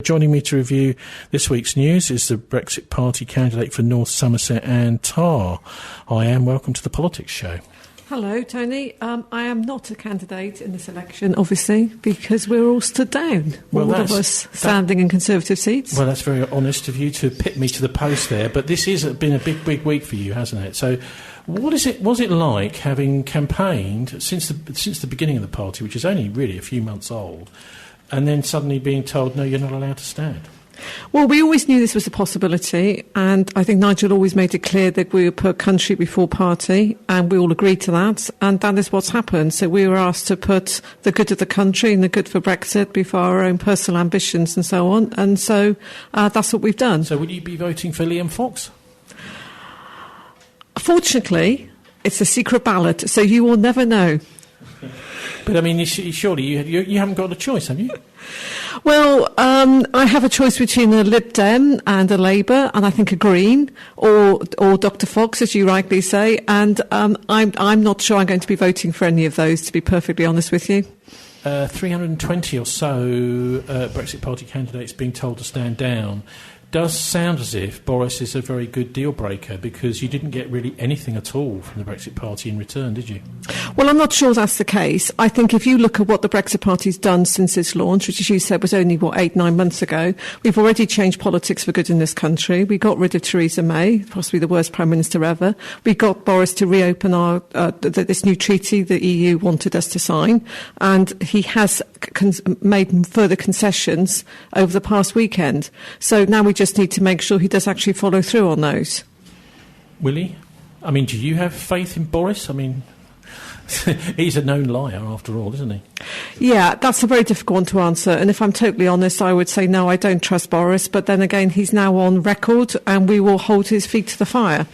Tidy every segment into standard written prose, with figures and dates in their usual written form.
Joining me to review this week's news is the Brexit Party candidate for North Somerset Ann Tarr. Hi Anne, welcome to the Politics Show. Hello Tony, I am not a candidate in this election obviously because we're all stood down, all of us standing in Conservative seats. Well, that's very honest of you to pit me to the post there, but this has been a big week for you, hasn't it? So was it like having campaigned since the beginning of the party, which is only really a few months old, and then suddenly being told, no, you're not allowed to stand? Well, we always knew this was a possibility, and I think Nigel always made it clear that we would put country before party, and we all agreed to that, and that is what's happened. So we were asked to put the good of the country and the good for Brexit before our own personal ambitions and so on, and so that's what we've done. So would you be voting for Liam Fox? Fortunately, it's a secret ballot, so you will never know. But I mean, surely you haven't got a choice, have you? Well, I have a choice between a Lib Dem and a Labour, and I think a Green, or Dr. Fox, as you rightly say. And I'm not sure I'm going to be voting for any of those, to be perfectly honest with you. 320 or so Brexit Party candidates being told to stand down. Does sound as if Boris is a very good deal breaker, because you didn't get really anything at all from the Brexit Party in return, did you? Well, I'm not sure that's the case. I think if you look at what the Brexit Party's done since its launch, which as you said was only, 8-9 months ago, we've already changed politics for good in this country. We got rid of Theresa May, possibly the worst Prime Minister ever. We got Boris to reopen this new treaty the EU wanted us to sign, and he has made further concessions over the past weekend. So now we just need to make sure he does actually follow through on those. Will he? I mean, do you have faith in Boris? I mean, he's a known liar after all, isn't he? Yeah, that's a very difficult one to answer. And if I'm totally honest, I would say no, I don't trust Boris. But then again, he's now on record and we will hold his feet to the fire.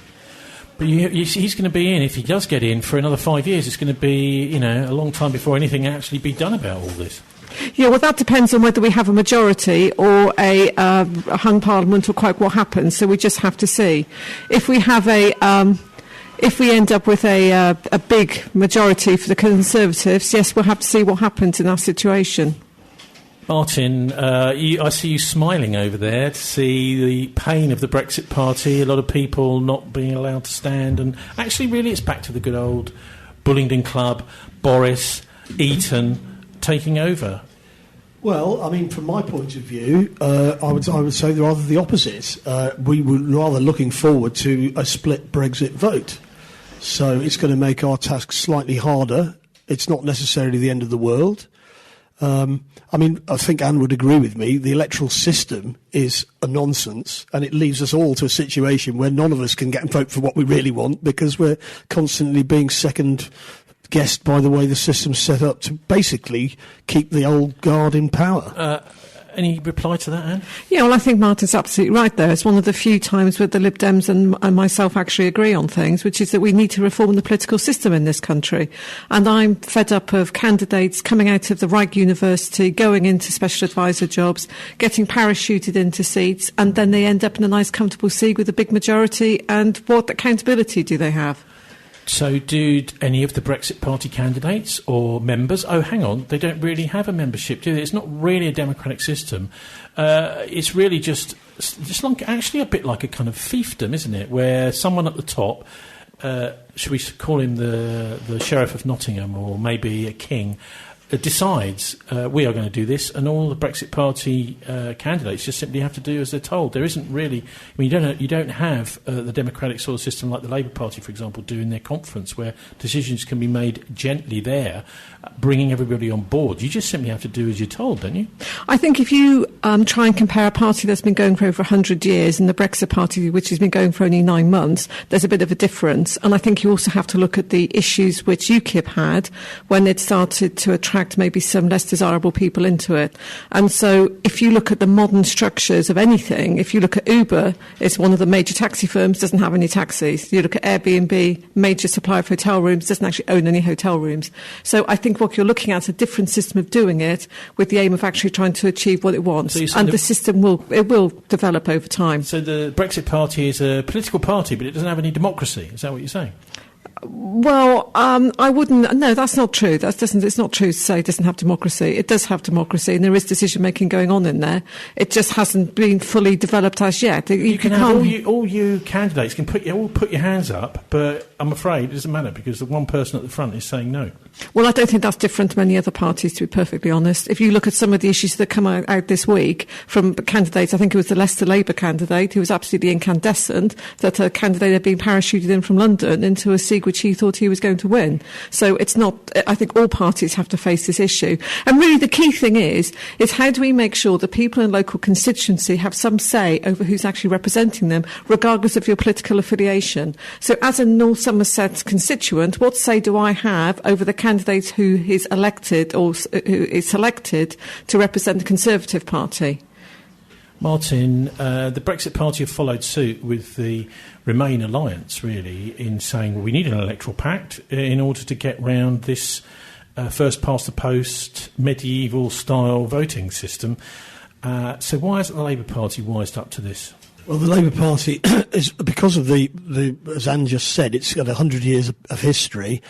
But he's going to be in, if he does get in, for another 5 years. It's going to be, a long time before anything actually be done about all this. Yeah, well, that depends on whether we have a majority or a hung parliament or quite what happens. So we just have to see. If we have if we end up with a big majority for the Conservatives, yes, we'll have to see what happens in our situation. Martin, I see you smiling over there to see the pain of the Brexit Party, a lot of people not being allowed to stand, and actually really it's back to the good old Bullingdon Club, Boris, Eton taking over. Well, I mean, from my point of view, I would say rather the opposite. We were rather looking forward to a split Brexit vote. So it's going to make our task slightly harder. It's not necessarily the end of the world. I mean, I think Anne would agree with me. The electoral system is a nonsense, and it leaves us all to a situation where none of us can get and vote for what we really want because we're constantly being second-guessed by the way the system's set up to basically keep the old guard in power. Any reply to that, Anne? Yeah, well, I think Martin's absolutely right there. It's one of the few times where the Lib Dems and myself actually agree on things, which is that we need to reform the political system in this country. And I'm fed up of candidates coming out of the right university, going into special advisor jobs, getting parachuted into seats, and then they end up in a nice comfortable seat with a big majority. And what accountability do they have? So do any of the Brexit Party candidates or members... Oh, hang on, they don't really have a membership, do they? It's not really a democratic system. It's really just like, actually a bit like a kind of fiefdom, isn't it, where someone at the top, should we call him the Sheriff of Nottingham or maybe a king, decides we are going to do this, and all the Brexit Party candidates just simply have to do as they're told. There isn't really... I mean, you don't have the democratic sort of system like the Labour Party, for example, do in their conference, where decisions can be made gently there, bringing everybody on board. You just simply have to do as you're told, don't you? I think if you try and compare a party that's been going for over 100 years and the Brexit Party, which has been going for only 9 months, there's a bit of a difference. And I think you also have to look at the issues which UKIP had when it started to attract maybe some less desirable people into it. And so if you look at the modern structures of anything, if you look at Uber, it's one of the major taxi firms, doesn't have any taxis. You look at Airbnb, major supplier of hotel rooms, doesn't actually own any hotel rooms. So I think what you're looking at is a different system of doing it with the aim of actually trying to achieve what it wants. So and the system will develop over time. So the Brexit Party is a political party, but it doesn't have any democracy. Is that what you're saying? Well, I wouldn't. No, that's not true. It's not true to say it doesn't have democracy. It does have democracy, and there is decision making going on in there. It just hasn't been fully developed as yet. You can have all you candidates can put your hands up, but I'm afraid it doesn't matter because the one person at the front is saying no. Well, I don't think that's different to many other parties, to be perfectly honest. If you look at some of the issues that come out this week from candidates, I think it was the Leicester Labour candidate who was absolutely incandescent that a candidate had been parachuted in from London into a seat which he thought he was going to win. So it's not, I think all parties have to face this issue. And really the key thing is how do we make sure that people in local constituency have some say over who's actually representing them, regardless of your political affiliation. So as a North Somerset constituent, what say do I have over the candidate who is elected or who is selected to represent the Conservative Party? Martin, the Brexit Party have followed suit with the Remain alliance, really, in saying, well, we need an electoral pact in order to get round this first-past-the-post medieval-style voting system. So why hasn't the Labour Party wised up to this? Well, the Labour Party is, because of the as Anne just said, it's got 100 years of history.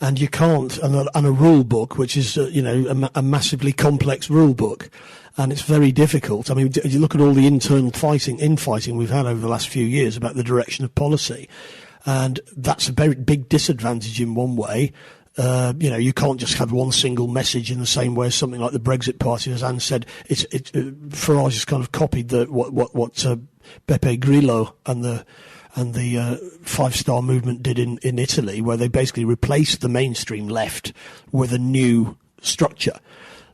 And you can't, and a rule book, which is, a massively complex rule book. And it's very difficult. I mean, you look at all the internal infighting we've had over the last few years about the direction of policy. And that's a very big disadvantage in one way. You can't just have one single message in the same way as something like the Brexit Party, as Anne said. Farage has kind of copied what Beppe Grillo and the Five-Star Movement did in Italy, where they basically replaced the mainstream left with a new structure.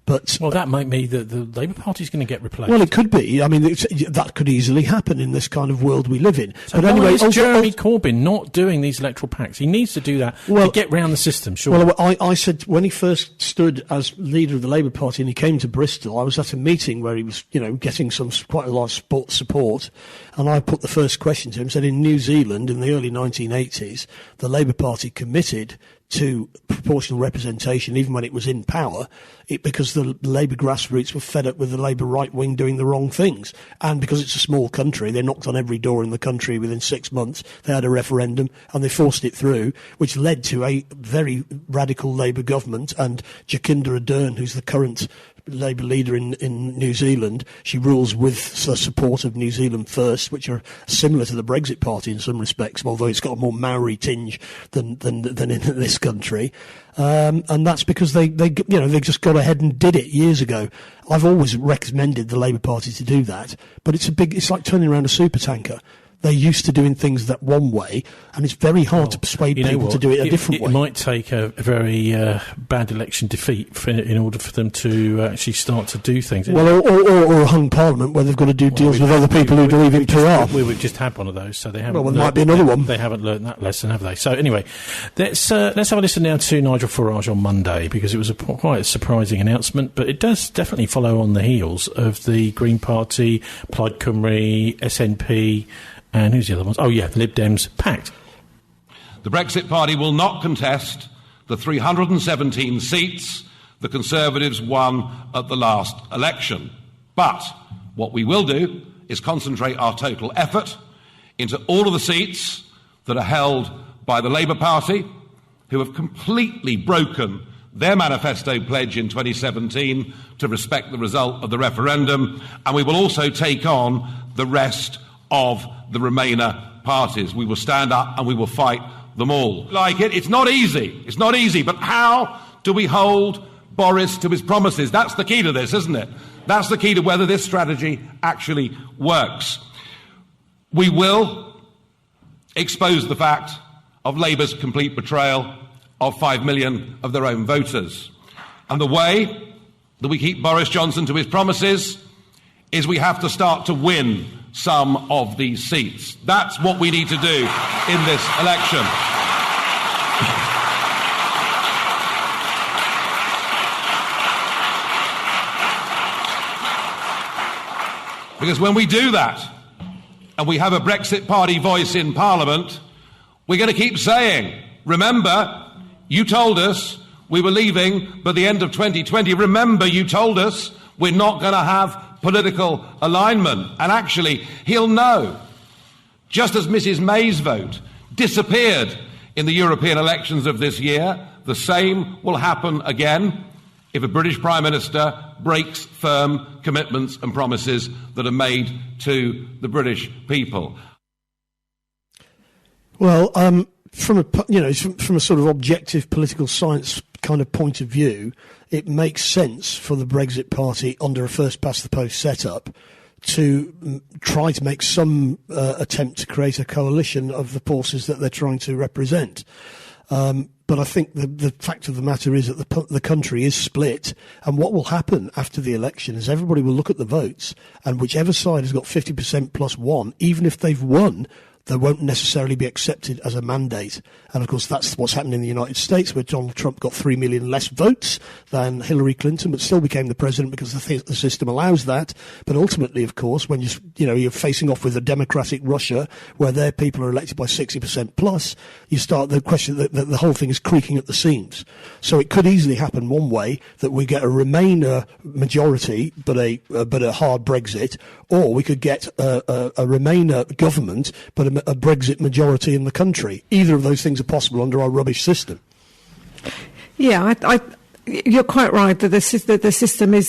But that might mean that the Labour Party is going to get replaced. Well, it could be. I mean, that could easily happen in this kind of world we live in. So but anyway, is Jeremy Corbyn not doing these electoral pacts? He needs to do that to get round the system, sure. Well, I said when he first stood as leader of the Labour Party and he came to Bristol, I was at a meeting where he was, getting quite a lot of support, and I put the first question to him, said in New Zealand in the early 1980s, the Labour Party committed to proportional representation even when it was in power, because the Labour grassroots were fed up with the Labour right wing doing the wrong things. And because it's a small country, they knocked on every door in the country within 6 months. They had a referendum and they forced it through, which led to a very radical Labour government. And Jacinda Ardern, who's the current Labour leader in New Zealand, she rules with the support of New Zealand First, which are similar to the Brexit Party in some respects, although it's got a more Maori tinge than in this country. And that's because they just got ahead and did it years ago. I've always recommended the Labour Party to do that, but it's like turning around a supertanker. They're used to doing things that one way, and it's very hard to persuade people to do it a different way. It might take a very bad election defeat in order for them to actually start to do things. Well, or a hung parliament where they've got to do deals with other people who believe in PR. We've just had one of those, so they haven't. Well, there might be another one. They haven't learned that lesson, have they? So anyway, let's have a listen now to Nigel Farage on Monday, because it was quite a surprising announcement, but it does definitely follow on the heels of the Green Party, Plaid Cymru, SNP. And who's the other ones? Oh, yeah, Lib Dems pact. The Brexit Party will not contest the 317 seats the Conservatives won at the last election. But what we will do is concentrate our total effort into all of the seats that are held by the Labour Party, who have completely broken their manifesto pledge in 2017 to respect the result of the referendum, and we will also take on the rest of the Remainer parties. We will stand up and we will fight them all. It's not easy, but how do we hold Boris to his promises? That's the key to this, isn't it? That's the key to whether this strategy actually works. We will expose the fact of Labour's complete betrayal of 5 million of their own voters. And the way that we keep Boris Johnson to his promises is we have to start to win some of these seats. That's what we need to do in this election. Because when we do that, and we have a Brexit Party voice in Parliament, we're going to keep saying, remember, you told us we were leaving by the end of 2020. Remember, you told us we're not going to have political alignment. And actually, he'll know, just as Mrs May's vote disappeared In the European elections of this year, the same will happen again if a British Prime Minister breaks firm commitments and promises that are made to the British people. Well, from a sort of objective political science kind of point of view, it makes sense for the Brexit Party under a first-past-the-post setup to try to make some attempt to create a coalition of the forces that they're trying to represent. But I think the fact of the matter is that the country is split, and what will happen after the election is everybody will look at the votes, and whichever side has got 50% plus one, even if they've won, they won't necessarily be accepted as a mandate. And, of course, that's what's happened in the United States, where Donald Trump got 3 million less votes than Hillary Clinton, but still became the president because the system allows that. But ultimately, of course, when you're facing off with a democratic Russia, where their people are elected by 60% plus, you start the question that the whole thing is creaking at the seams. So it could easily happen one way, that we get a Remainer majority, but a hard Brexit, or we could get a Remainer government, but a Brexit majority in the country. Either of those things are possible under our rubbish system. Yeah, you're quite right that the system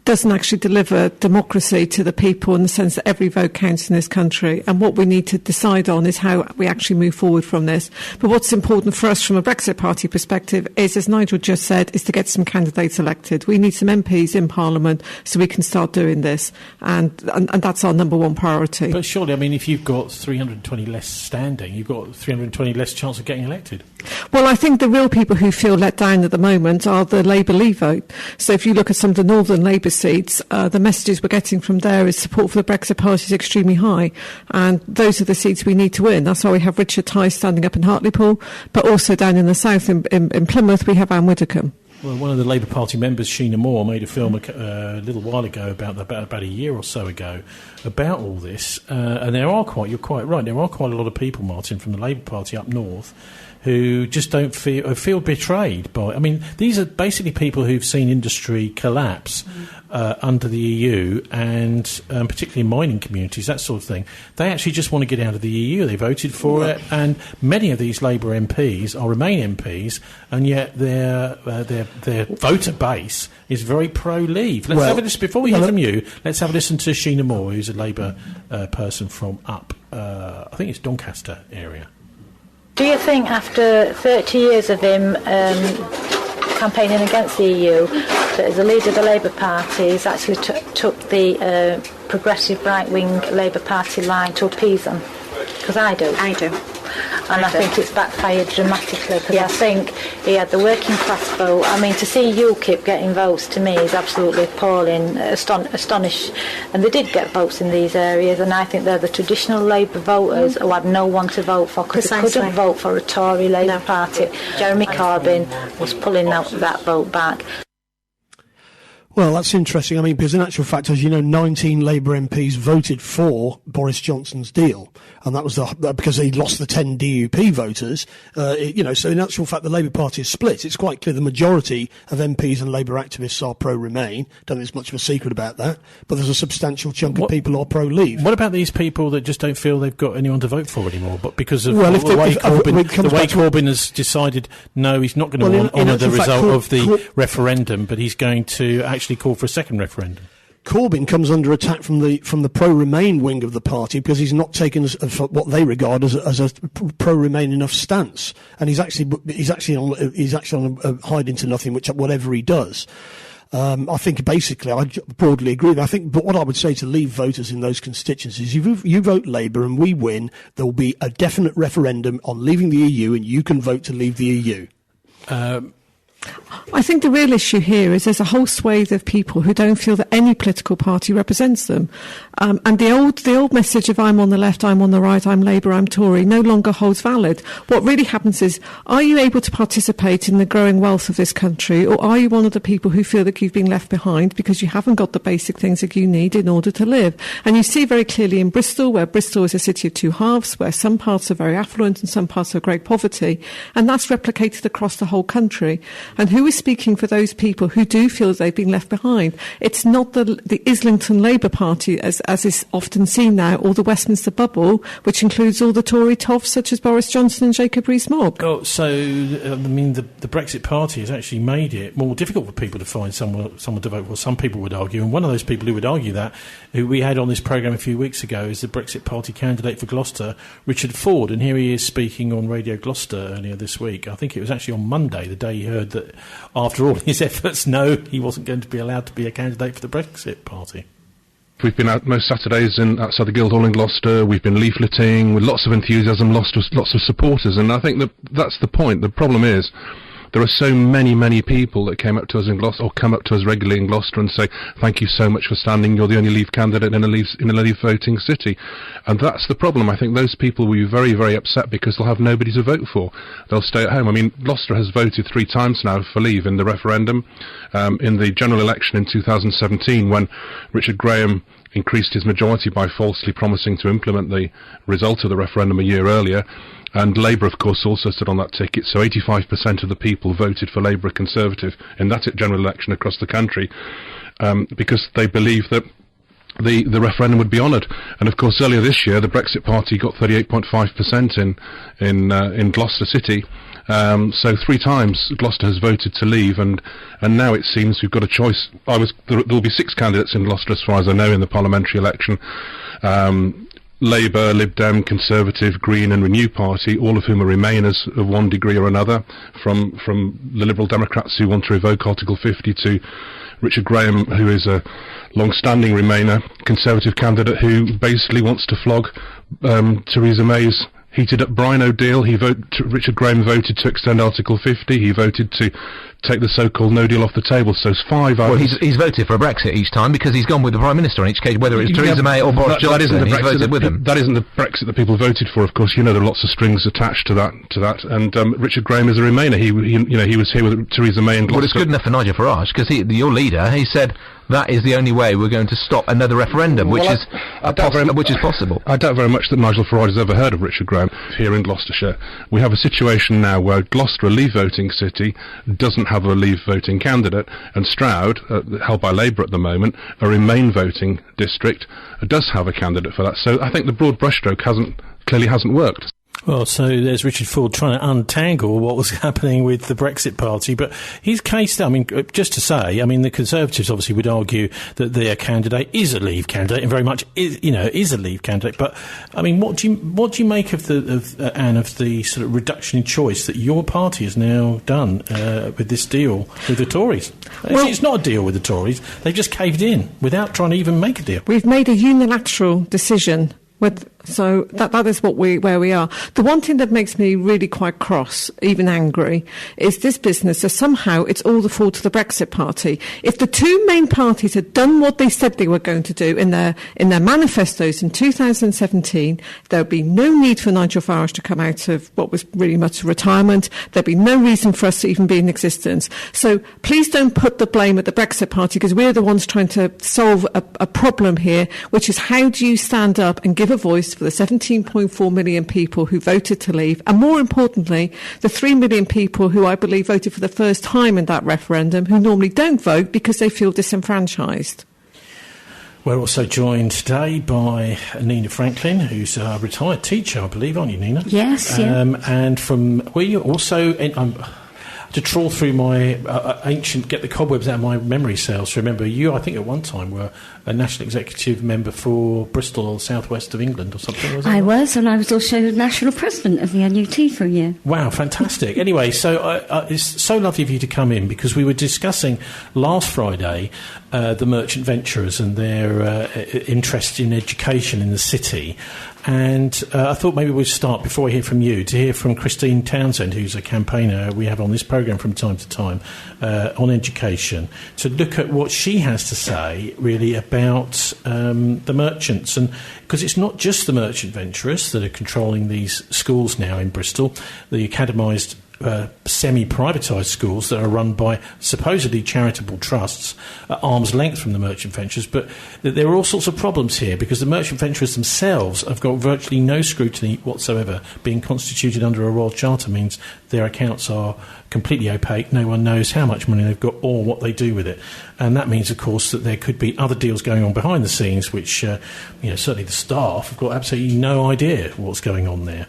doesn't actually deliver democracy to the people in the sense that every vote counts in this country. And what we need to decide on is how we actually move forward from this. But what's important for us from a Brexit Party perspective is, as Nigel just said, is to get some candidates elected. We need some MPs in Parliament so we can start doing this. And that's our number one priority. But surely, I mean, if you've got 320 less standing, you've got 320 less chance of getting elected. Well, I think the real people who feel let down at the moment are the Labour Leave vote. So if you look at some of the Northern Labour seats, the messages we're getting from there is support for the Brexit Party is extremely high. And those are the seats we need to win. That's why we have Richard Tice standing up in Hartlepool, but also down in the south in Plymouth, we have Anne Widdecombe. Well, one of the Labour Party members, Sheena Moore, made a film a little while ago, about a year or so ago, about all this. And you're quite right, there are quite a lot of people, Martin, from the Labour Party up north who just don't feel betrayed by. I mean, these are basically people who've seen industry collapse under the EU, and particularly in mining communities, that sort of thing. They actually just want to get out of the EU. They voted for it, and many of these Labour MPs are Remain MPs, and yet their voter base is very pro-Leave. Let's have this before we hear from you. Let's have a listen to Sheena Moore, who's a Labour person from up, I think it's Doncaster area. Do you think after 30 years of him campaigning against the EU, that as a leader of the Labour Party, he's actually took the progressive right-wing Labour Party line to appease them? Because I do. And I think it's backfired dramatically, because I think he had the working class vote. I mean, to see UKIP getting votes, to me, is absolutely appalling, astonished. And they did get votes in these areas, and I think they're the traditional Labour voters who had no one to vote for, because they couldn't vote for a Tory Labour Party. Jeremy Corbyn was pulling that vote back. Well, that's interesting. I mean, because in actual fact, as you know, 19 Labour MPs voted for Boris Johnson's deal, and that was because he lost the 10 DUP voters. So in actual fact, the Labour Party is split. It's quite clear the majority of MPs and Labour activists are pro-Remain. Don't think there's much of a secret about that. But there's a substantial chunk of people who are pro-Leave. What about these people that just don't feel they've got anyone to vote for anymore, but because of the way Corbyn has decided, no, he's not going to honour the result of the referendum, but he's going to actually call for a second referendum. Corbyn comes under attack from the pro-Remain wing of the party because he's not taken what they regard as a pro-Remain enough stance, and he's actually on a hide into nothing, whatever he does. I think basically I broadly agree. But what I would say to Leave voters in those constituencies, if you vote Labour and we win, there will be a definite referendum on leaving the EU, and you can vote to leave the EU. I think the real issue here is there's a whole swathe of people who don't feel that any political party represents them. And the old message of I'm on the left, I'm on the right, I'm Labour, I'm Tory no longer holds valid. What really happens is, are you able to participate in the growing wealth of this country, or are you one of the people who feel that you've been left behind because you haven't got the basic things that you need in order to live? And you see very clearly in Bristol, where Bristol is a city of two halves, where some parts are very affluent and some parts are great poverty, and that's replicated across the whole country. And who is speaking for those people who do feel they've been left behind? It's not the Islington Labour Party, as is often seen now, or the Westminster bubble, which includes all the Tory toffs such as Boris Johnson and Jacob Rees-Mogg. Oh, so, I mean, the Brexit Party has actually made it more difficult for people to find someone to vote for. Some people would argue, and one of those people who would argue that, who we had on this programme a few weeks ago, is the Brexit Party candidate for Gloucester, Richard Ford, and here he is speaking on Radio Gloucester earlier this week. I think it was actually on Monday, the day he heard that after all his efforts, no, he wasn't going to be allowed to be a candidate for the Brexit Party. We've been out most Saturdays outside the Guildhall in Gloucester. We've been leafleting with lots of enthusiasm, lots of supporters, and I think that's the point. The problem is there are so many people that came up to us in Gloucester, or come up to us regularly in Gloucester and say, thank you so much for standing, you're the only Leave candidate in a Leave voting city. And that's the problem. I think those people will be very, very upset because they'll have nobody to vote for. They'll stay at home. I mean, Gloucester has voted 3 times now for Leave in the referendum. In the general election in 2017, when Richard Graham increased his majority by falsely promising to implement the result of the referendum a year earlier. And Labour, of course, also stood on that ticket, so 85% of the people voted for Labour Conservative in that general election across the country, because they believed that the referendum would be honoured. And of course, earlier this year, the Brexit Party got 38.5% in Gloucester City. So 3 times Gloucester has voted to leave, and now it seems we've got a choice. There'll be 6 candidates in Gloucester, as far as I know, in the parliamentary election. Labour, Lib Dem, Conservative, Green and Renew Party, all of whom are Remainers of one degree or another, from the Liberal Democrats who want to revoke Article 50 to Richard Graham, who is a long-standing Remainer, Conservative candidate who basically wants to flog Theresa May's heated-up Brino deal. Richard Graham voted to extend Article 50. He voted to take the so-called no deal off the table. So it's 5 Well, he's voted for a Brexit each time because he's gone with the Prime Minister on each case, whether it's Theresa May or Boris Johnson. He's voted with him. That isn't the Brexit that people voted for, of course. You know, there are lots of strings attached to that. And Richard Graham is a Remainer. He was here with Theresa May and Gloucester. Well, it's good enough for Nigel Farage, because your leader, he said that is the only way we're going to stop another referendum, which is possible. I doubt very much that Nigel Farage has ever heard of Richard Graham here in Gloucestershire. We have a situation now where Gloucester, a Leave voting city, doesn't have a Leave voting candidate, and Stroud, held by Labour at the moment, a Remain voting district, does have a candidate for that. So I think the broad brushstroke clearly hasn't worked. Well, so there's Richard Ford trying to untangle what was happening with the Brexit Party, but his case, I mean, just to say, I mean, the Conservatives obviously would argue that their candidate is a Leave candidate, and very much is a Leave candidate. But I mean, what do you make of the sort of reduction in choice that your party has now done with this deal with the Tories? Well, it's not a deal with the Tories; they've just caved in without trying to even make a deal. We've made a unilateral decision. So that is where we are. The one thing that makes me really quite cross, even angry, is this business that somehow it's all the fault of the Brexit Party. If the 2 main parties had done what they said they were going to do in their manifestos in 2017, there would be no need for Nigel Farage to come out of what was really much retirement. There'd be no reason for us to even be in existence. So please don't put the blame at the Brexit Party, because we're the ones trying to solve a problem here, which is how do you stand up and give a voice for the 17.4 million people who voted to leave, and more importantly, the 3 million people who I believe voted for the first time in that referendum, who normally don't vote because they feel disenfranchised. We're also joined today by Nina Franklin, who's a retired teacher, I believe, aren't you, Nina? Yes, yeah. And were you also to trawl through my get the cobwebs out of my memory cells to remember you, I think at one time were a national executive member for Bristol or South West of England or something, was it? I was, and I was also national president of the NUT for a year. Wow, fantastic. Anyway, so it's so lovely of you to come in, because we were discussing last Friday the merchant venturers and their interest in education in the city. And I thought maybe we'd start, before I hear from you, to hear from Christine Townsend, who's a campaigner we have on this programme from time to time on education, to look at what she has to say really about the merchants. And because it's not just the merchant venturers that are controlling these schools now in Bristol, the academised semi-privatised schools that are run by supposedly charitable trusts at arm's length from the merchant ventures, but there are all sorts of problems here because the merchant ventures themselves have got virtually no scrutiny whatsoever. Being constituted under a royal charter means their accounts are completely opaque. No one knows how much money they've got or what they do with it. And that means, of course, that there could be other deals going on behind the scenes, which, certainly the staff have got absolutely no idea what's going on there.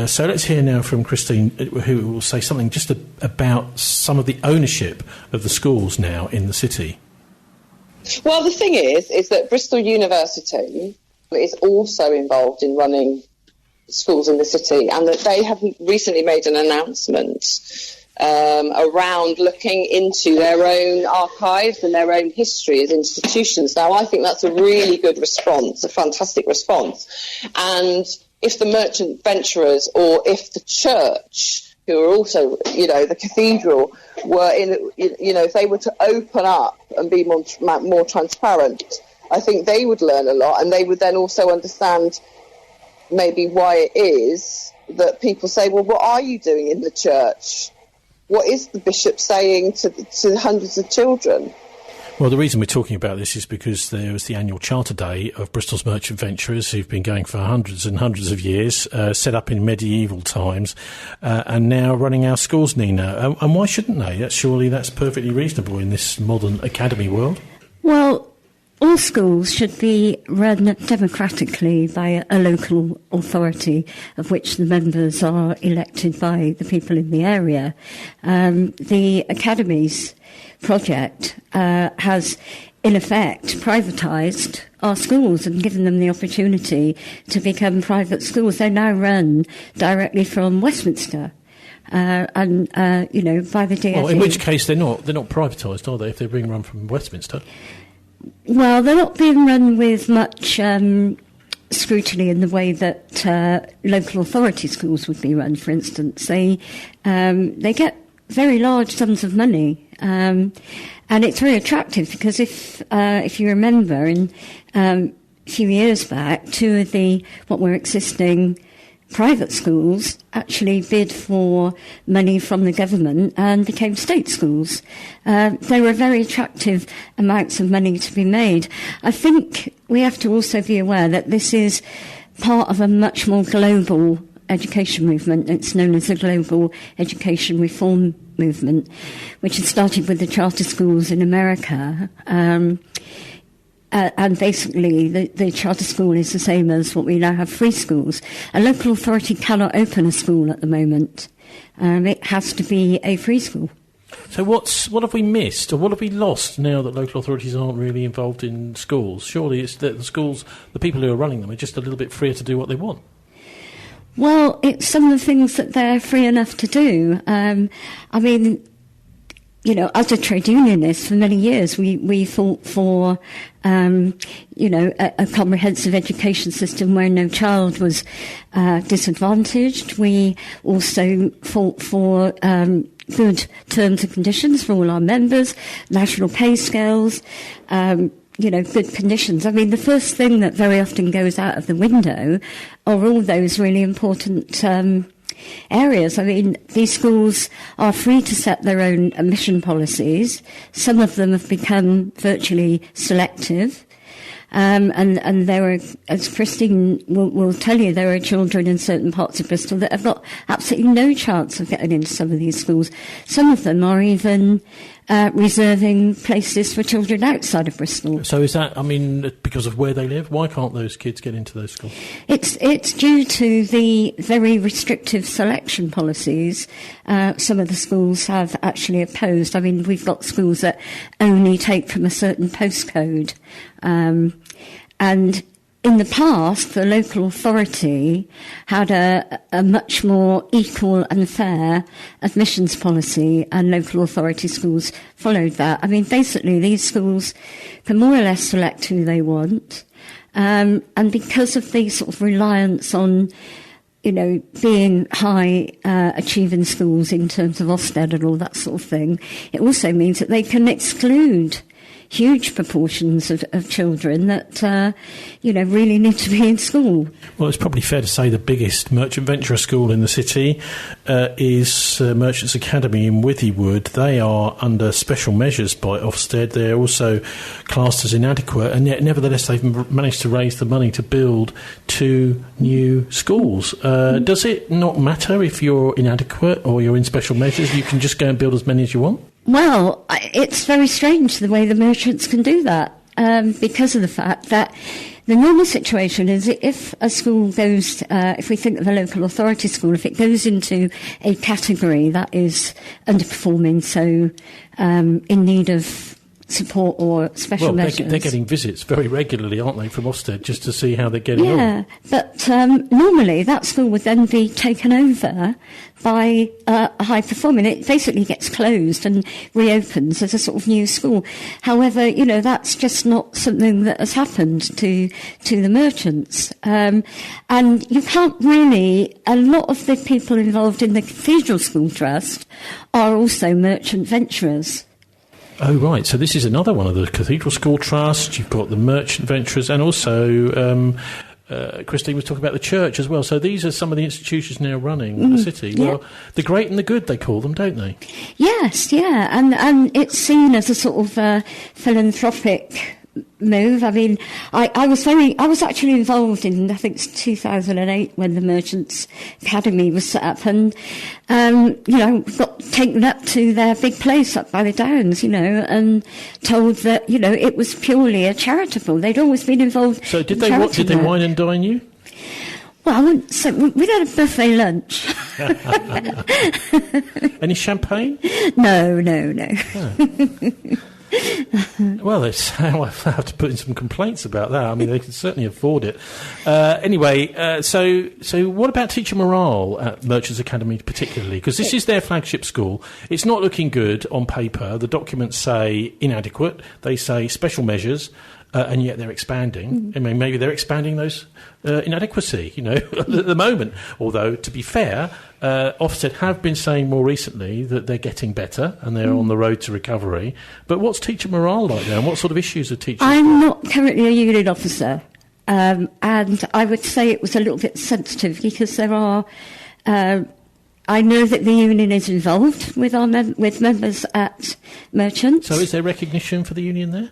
So let's hear now from Christine, who will say something just about some of the ownership of the schools now in the city. Well, the thing is that Bristol University is also involved in running schools in the city, and that they have recently made an announcement around looking into their own archives and their own history as institutions. Now, I think that's a really good response, a fantastic response. And if the merchant venturers or if the church, who are also, the cathedral, were if they were to open up and be more transparent, I think they would learn a lot, and they would then also understand maybe why it is that people say, well, what are you doing in the church? What is the bishop saying to hundreds of children? Well, the reason we're talking about this is because there was the annual Charter Day of Bristol's merchant venturers, who've been going for hundreds and hundreds of years, set up in medieval times, and now running our schools, Nina. And why shouldn't they? Surely that's perfectly reasonable in this modern academy world. Well, all schools should be run democratically by a local authority of which the members are elected by the people in the area. The Academies project has, in effect, privatised our schools and given them the opportunity to become private schools. They're now run directly from Westminster. By the DfE. Well, in which case they're not privatised, are they, if they're being run from Westminster? Well, they're not being run with much scrutiny in the way that local authority schools would be run, for instance. They get very large sums of money, and it's very attractive because if you remember, in a few years back, two of the what were existing private schools actually bid for money from the government and became state schools. There were very attractive amounts of money to be made. I think we have to also be aware that this is part of a much more global education movement. It's known as the Global Education Reform Movement, which had started with the charter schools in America. And basically, the charter school is the same as what we now have free schools. A local authority cannot open a school at the moment. It has to be a free school. So what have we missed, or what have we lost now that local authorities aren't really involved in schools? Surely it's that the schools, the people who are running them, are just a little bit freer to do what they want. Well, it's some of the things that they're free enough to do. As a trade unionist for many years, we fought for, a comprehensive education system where no child was disadvantaged. We also fought for good terms and conditions for all our members, national pay scales, good conditions. I mean, the first thing that very often goes out of the window are all those really important areas. I mean, these schools are free to set their own admission policies. Some of them have become virtually selective. And there are, as Christine will tell you, there are children in certain parts of Bristol that have got absolutely no chance of getting into some of these schools. Some of them are even reserving places for children outside of Bristol. So is that, because of where they live? Why can't those kids get into those schools? It's due to the very restrictive selection policies some of the schools have actually opposed. I mean, we've got schools that only take from a certain postcode. And in the past, the local authority had a much more equal and fair admissions policy, and local authority schools followed that. I mean, basically, these schools can more or less select who they want. And because of the sort of reliance on, being high achieving schools in terms of Ofsted and all that sort of thing, it also means that they can exclude huge proportions of children that, really need to be in school. Well, it's probably fair to say the biggest merchant venturer school in the city is Merchants Academy in Withywood. They are under special measures by Ofsted. They're also classed as inadequate, and yet nevertheless they've managed to raise the money to build 2 new schools. Does it not matter if you're inadequate or you're in special measures? You can just go and build as many as you want? Well, it's very strange the way the merchants can do that, because of the fact that the normal situation is if a school goes, if we think of a local authority school, if it goes into a category that is underperforming, so in need of support or special measures. They're getting visits very regularly, aren't they, from Ofsted, just to see how they're getting on? Yeah, but normally that school would then be taken over by a high performing. It basically gets closed and reopens as a sort of new school. However, that's just not something that has happened to the merchants. And you can't really, a lot of the people involved in the Cathedral School Trust are also merchant venturers. Oh, right. So this is another one of the Cathedral School Trust. You've got the merchant venturers, and also Christine was talking about the church as well. So these are some of the institutions now running the city. Yeah. Well, the great and the good, they call them, don't they? Yes, yeah. And it's seen as a sort of philanthropic move. I mean, I was actually involved in, I think it's 2008 when the Merchants Academy was set up, and got taken up to their big place up by the Downs, and told that it was purely a charitable. They'd always been involved. So did they wine and dine you? Well, I wouldn't say, we had a buffet lunch. Any champagne? No. Oh. Well, I'll have to put in some complaints about that. I mean, they can certainly afford it. Anyway, so what about teacher morale at Merchants Academy particularly? Because this is their flagship school. It's not looking good on paper. The documents say inadequate. They say special measures. And yet they're expanding. I mean, maybe they're expanding those inadequacy, at the moment. Although, to be fair, Ofsted have been saying more recently that they're getting better and they're on the road to recovery. But what's teacher morale like now, and what sort of issues are teachers? I'm not currently a union officer, and I would say it was a little bit sensitive because there are... I know that the union is involved with with members at Merchants. So is there recognition for the union there?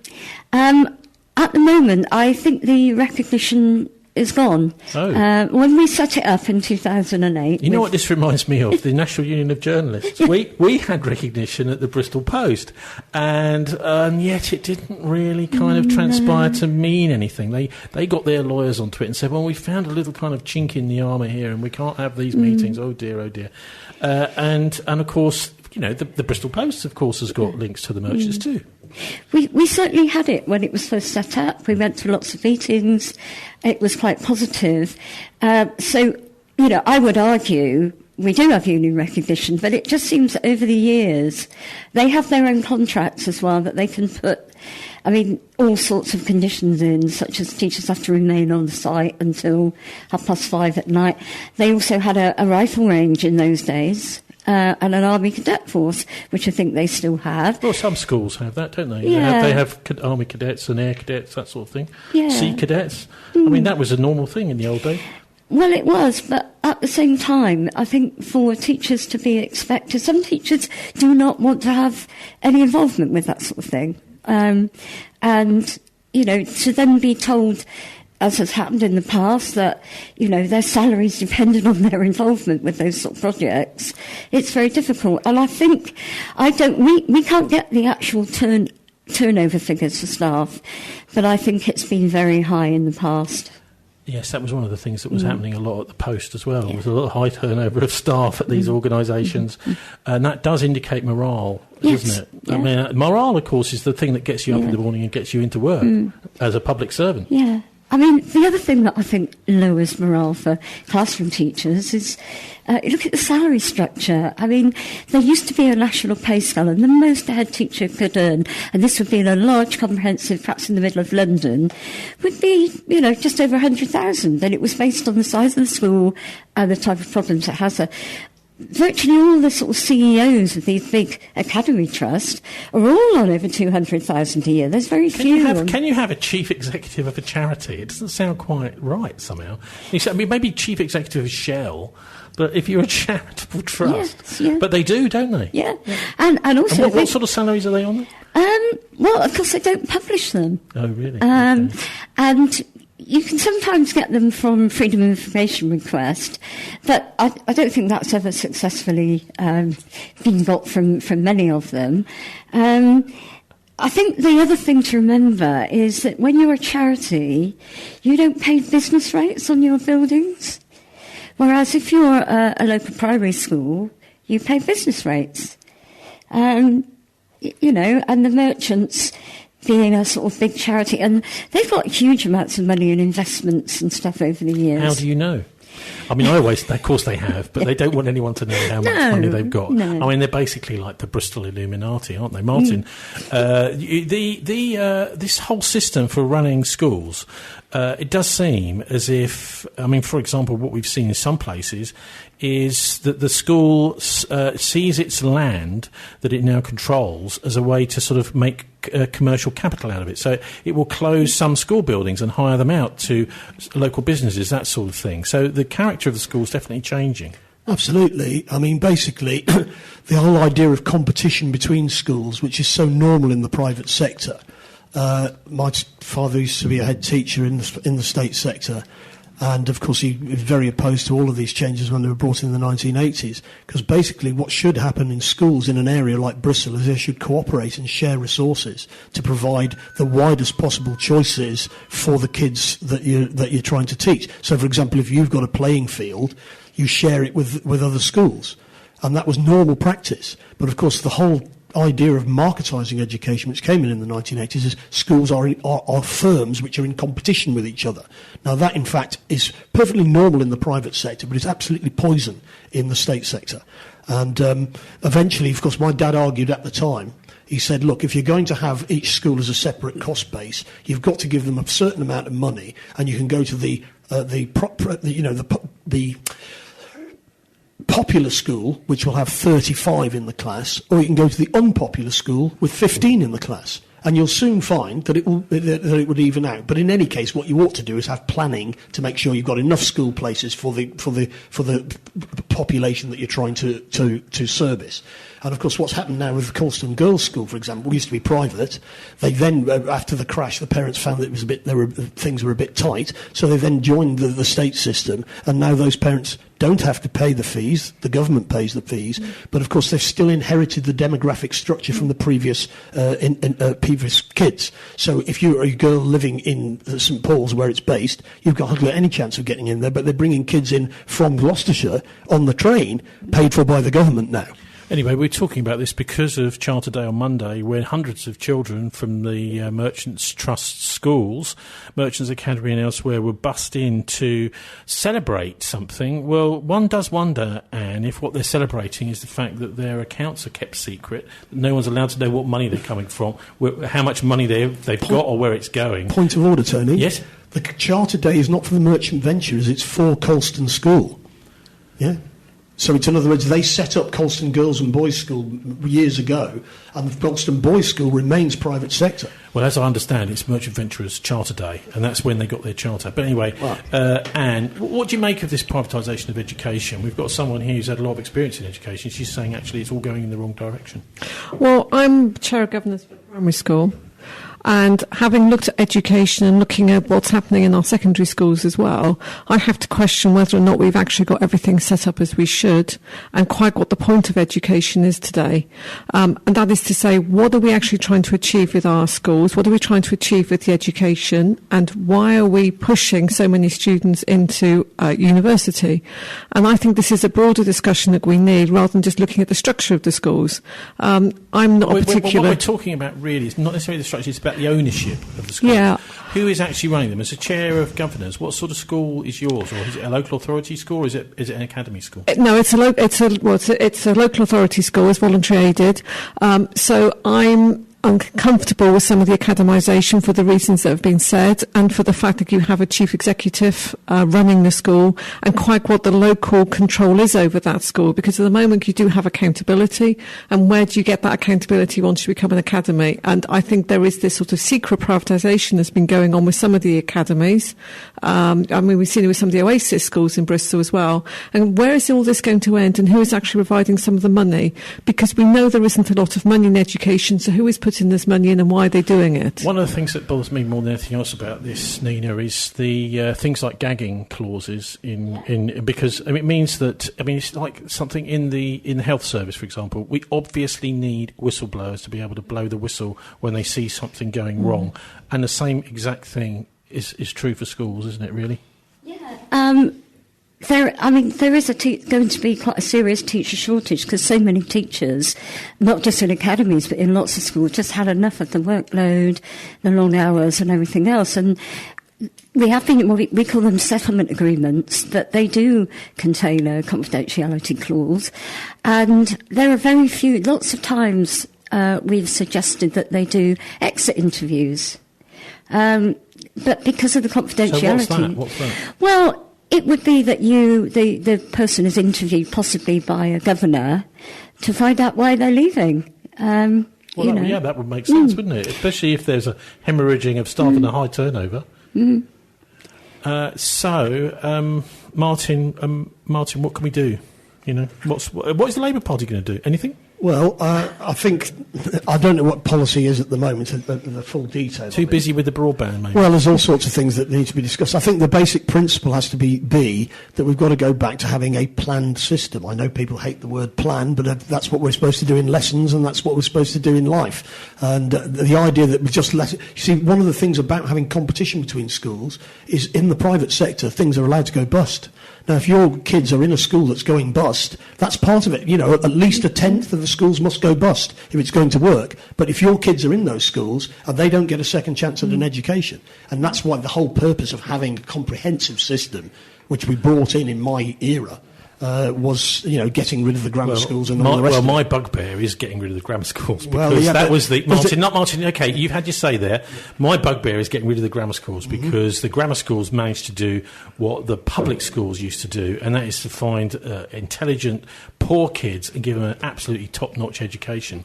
At the moment, I think the recognition is gone. Oh. When we set it up in 2008... You know what this reminds me of? The National Union of Journalists. We had recognition at the Bristol Post, and yet it didn't really kind of transpire to mean anything. They got their lawyers onto it and said, well, we found a little kind of chink in the armour here and we can't have these meetings. Oh, dear, oh, dear. And of course, the Bristol Post, of course, has got links to the merchants too. We certainly had it when it was first set up. We went to lots of meetings. It was quite positive. So, I would argue we do have union recognition, but it just seems that over the years they have their own contracts as well that they can put, all sorts of conditions in, such as teachers have to remain on the site until 5:30 at night. They also had a rifle range in those days. And an army cadet force, which I think they still have. Well, some schools have that, don't they? Yeah. They have army cadets and air cadets, that sort of thing. Yeah. Sea cadets. I mean, that was a normal thing in the old days. Well, it was, but at the same time, I think for teachers to be expected, some teachers do not want to have any involvement with that sort of thing. And, to then be told, as has happened in the past, that, their salaries depended on their involvement with those sort of projects, it's very difficult. And I think, we can't get the actual turnover figures for staff, but I think it's been very high in the past. Yes, that was one of the things that was happening a lot at the Post as well. There was a lot of high turnover of staff at these organisations, and that does indicate morale, doesn't it? Yeah. I mean, morale, of course, is the thing that gets you up in the morning and gets you into work as a public servant. Yeah. I mean, the other thing that I think lowers morale for classroom teachers is, look at the salary structure. I mean, there used to be a national pay scale, and the most a head teacher could earn, and this would be in a large comprehensive, perhaps in the middle of London, would be, just over 100,000. And it was based on the size of the school and the type of problems it has. virtually all the sort of CEOs of these big academy trusts are all on over 200,000 a year. There's very few. Can you have a chief executive of a charity? It doesn't sound quite right somehow. I mean, maybe chief executive of Shell, but if you're a charitable trust, yes, yeah. But they do, don't they? Yeah, and also and what sort of salaries are they on? Well, of course, they don't publish them. Oh, really? Okay. And you can sometimes get them from Freedom of Information request, but I don't think that's ever successfully been got from many of them. I think the other thing to remember is that when you're a charity, you don't pay business rates on your buildings, whereas if you're a local primary school, you pay business rates. You know, and the merchants being a sort of big charity, and they've got huge amounts of money in investments and stuff over the years. How do you know? I mean, of course they have, but they don't want anyone to know how much money they've got. No. I mean, they're basically like the Bristol Illuminati, aren't they, Martin? This whole system for running schools, it does seem as if, I mean, for example, what we've seen in some places is that the school sees its land that it now controls as a way to sort of make commercial capital out of it. So it will close some school buildings and hire them out to local businesses, that sort of thing. So the character of the school is definitely changing. Absolutely. I mean, basically, the whole idea of competition between schools, which is so normal in the private sector. My father used to be a head teacher in the state sector. And, of course, he was very opposed to all of these changes when they were brought in the 1980s, because basically what should happen in schools in an area like Bristol is they should cooperate and share resources to provide the widest possible choices for the kids that you're trying to teach. So, for example, if you've got a playing field, you share it with other schools. And that was normal practice. But, of course, the whole idea of marketising education, which came in the 1980s, is schools are firms which are in competition with each other. Now, that, in fact, is perfectly normal in the private sector, but it's absolutely poison in the state sector. And eventually, of course, my dad argued at the time. He said, look, if you're going to have each school as a separate cost base, you've got to give them a certain amount of money, and you can go to the popular school, which will have 35 in the class, or you can go to the unpopular school with 15 in the class. And you'll soon find that it would even out. But in any case, what you ought to do is have planning to make sure you've got enough school places for the population that you're trying to service. And of course, what's happened now with the Colston Girls' School, for example, used to be private. They then, after the crash, the parents found that things were a bit tight, so they then joined the state system. And now those parents don't have to pay the fees; the government pays the fees. But of course, they've still inherited the demographic structure from the previous kids. So if you're a girl living in St Paul's, where it's based, you've got hardly any chance of getting in there. But they're bringing kids in from Gloucestershire on the train, paid for by the government now. Anyway, we're talking about this because of Charter Day on Monday, where hundreds of children from the Merchants Trust schools, Merchants Academy and elsewhere, were bussed in to celebrate something. Well, one does wonder, Anne, if what they're celebrating is the fact that their accounts are kept secret, that no one's allowed to know what money they're coming from, how much money they've got or where it's going. Point of order, Tony. Yes? The Charter Day is not for the merchant ventures, it's for Colston School. Yeah? So it's, in other words, they set up Colston Girls and Boys School years ago, and the Colston Boys School remains private sector. Well, as I understand, it's Merchant Venturers Charter Day, and that's when they got their charter. But anyway, Anne, what do you make of this privatisation of education? We've got someone here who's had a lot of experience in education. She's saying, actually, it's all going in the wrong direction. Well, I'm Chair of Governors for Primary School. And having looked at education and looking at what's happening in our secondary schools as well, I have to question whether or not we've actually got everything set up as we should and quite what the point of education is today. And that is to say, what are we actually trying to achieve with our schools? What are we trying to achieve with the education? And why are we pushing so many students into university? And I think this is a broader discussion that we need rather than just looking at the structure of the schools. I'm not a particular... What we're talking about really is not necessarily the structure, it's about the ownership of the school. Yeah. Who is actually running them? As a chair of governors, what sort of school is yours? Or is it a local authority school, or is it an academy school? No, it's a local authority school. It's voluntary aided. So I'm uncomfortable with some of the academisation for the reasons that have been said, and for the fact that you have a chief executive running the school, and quite what the local control is over that school, because at the moment you do have accountability, and where do you get that accountability once you become an academy? And I think there is this sort of secret privatisation that's been going on with some of the academies. I mean, we've seen it with some of the Oasis schools in Bristol as well. And where is all this going to end, and who is actually providing some of the money? Because we know there isn't a lot of money in education, so who is putting this money in and why are they doing it? One of the things that bothers me more than anything else about this, Nina, is the things like gagging clauses because it means that, it's like something in the health service, for example. We obviously need whistleblowers to be able to blow the whistle when they see something going wrong. And the same exact thing is true for schools, isn't it, really? Yeah. There is going to be quite a serious teacher shortage, because so many teachers, not just in academies but in lots of schools, just had enough of the workload, the long hours and everything else. And we have been, we call them settlement agreements, but they do contain a confidentiality clause. And there are very few, lots of times we've suggested that they do exit interviews. But because of the confidentiality... So what's that? Well, it would be that the person is interviewed possibly by a governor to find out why they're leaving. That would make sense, wouldn't it? Especially if there's a hemorrhaging of staff and a high turnover. Martin, what can we do? What is the Labour Party going to do? Anything? Well, I think, I don't know what policy is at the moment, the full detail. Too busy with the broadband, maybe? Well, there's all sorts of things that need to be discussed. I think the basic principle has to be that we've got to go back to having a planned system. I know people hate the word plan, but that's what we're supposed to do in lessons, and that's what we're supposed to do in life. And the idea that we just you see, one of the things about having competition between schools is in the private sector, things are allowed to go bust. Now, if your kids are in a school that's going bust, that's part of it. At least a tenth of the schools must go bust if it's going to work. But if your kids are in those schools, they don't get a second chance at an education. And that's why the whole purpose of having a comprehensive system, which we brought in my era, was getting rid of the grammar schools and all the rest. My bugbear is getting rid of the grammar schools, because Martin. Okay, you've had your say there. My bugbear is getting rid of the grammar schools because the grammar schools managed to do what the public schools used to do, and that is to find intelligent, poor kids and give them an absolutely top-notch education.